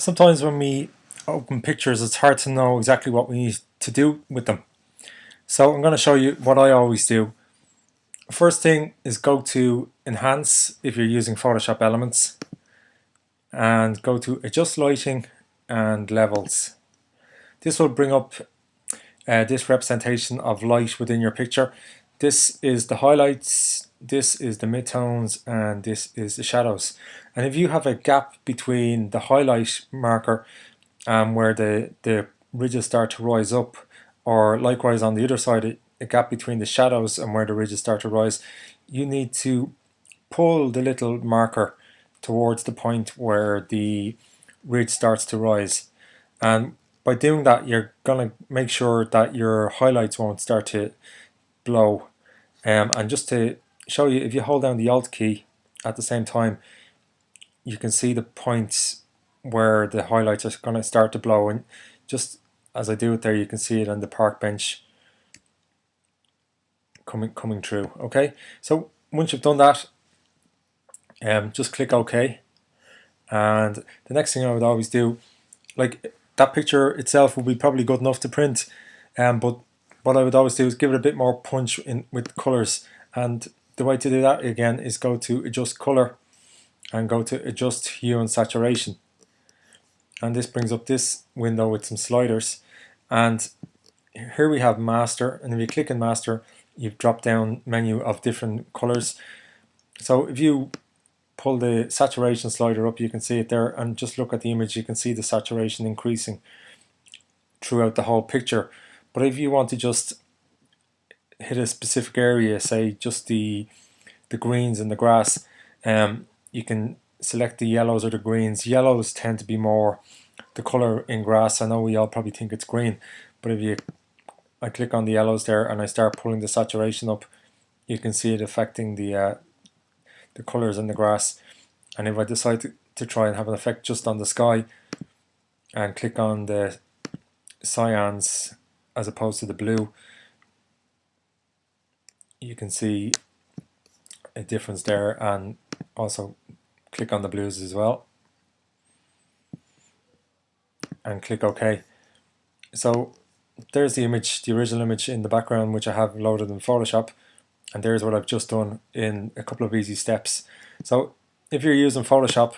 Sometimes when we open pictures, it's hard to know exactly what we need to do with them. So I'm going to show you what I always do. First thing is go to Enhance if you're using Photoshop Elements, and go to Adjust Lighting and Levels. This will bring up this representation of light within your picture. This is the highlights, this is the midtones, and this is the shadows. And if you have a gap between the highlight marker where the ridges start to rise up, or likewise on the other side a gap between the shadows and where the ridges start to rise, you need to pull the little marker towards the point where the ridge starts to rise. And by doing that, you're going to make sure that your highlights won't start to blow. And just to show you, if you hold down the Alt key at the same time, you can see the points where the highlights are going to start to blow. And just as I do it there, you can see it on the park bench coming through. Okay, so once you've done that, just click OK. And the next thing I would always do, like that picture itself will be probably good enough to print, but what I would always do is give it a bit more punch in with colors. And the way to do that again is go to Adjust Color and go to Adjust Hue and Saturation. And this brings up this window with some sliders. And here we have Master, and if you click on Master, you've dropped down menu of different colors. So if you pull the saturation slider up, you can see it there, and just look at the image, you can see the saturation increasing throughout the whole picture. But if you want to just hit a specific area, say just the greens and the grass, you can select the yellows or the greens. Yellows tend to be more the color in grass. I know we all probably think it's green, but if I click on the yellows there and I start pulling the saturation up, you can see it affecting the colors in the grass. And if I decide to try and have an effect just on the sky and click on the cyans as opposed to the blue, you can see a difference there, and also click on the blues as well and click OK. So there's the image, the original image in the background, which I have loaded in Photoshop, and there's what I've just done in a couple of easy steps. So if you're using Photoshop,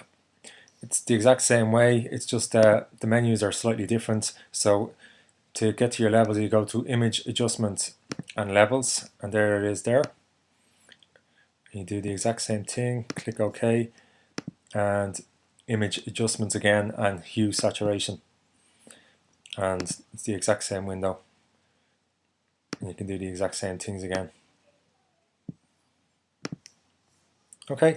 it's the exact same way, it's just the menus are slightly different. So to get to your levels, you go to Image Adjustment and Levels, and there it is there. You do the exact same thing, click OK, and Image Adjustments again, and Hue Saturation. And it's the exact same window. And you can do the exact same things again. Okay.